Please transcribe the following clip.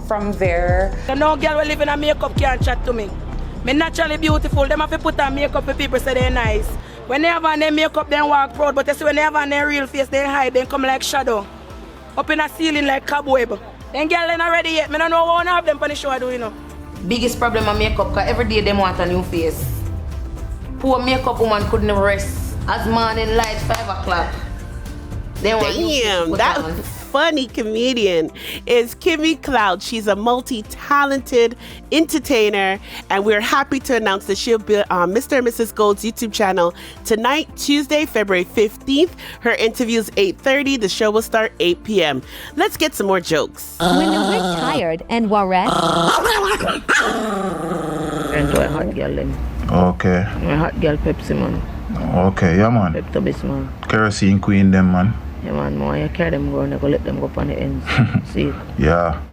From there. No girl will live in a makeup can't chat to me. Me naturally beautiful. Them have to put on makeup for people say they're nice. When they have on their makeup, they walk proud. But you see when they have on their real face, they hide. They come like shadow. Up in a ceiling like cobweb. Then girl ain't ready yet. Me don't know what one of them on the show I do, you know. Biggest problem with makeup, because every day them want a new face. Poor makeup woman couldn't rest. As morning light 5 o'clock. Damn, that funny comedian is Kimmy Kloud. She's a multi-talented entertainer, and we're happy to announce that she'll be on Mr. and Mrs. Gold's YouTube channel tonight, Tuesday, February 15th. Her interview is 8:30. The show will start 8 p.m. Let's get some more jokes. When we're tired and Warren. Enjoy a hot girl then. Okay. A hot girl Pepsi man. Okay, yeah man. Pepsi man. Kerosene queen them man. Yeah man, more you carry them go and go let them go up on the ends. See it? Yeah.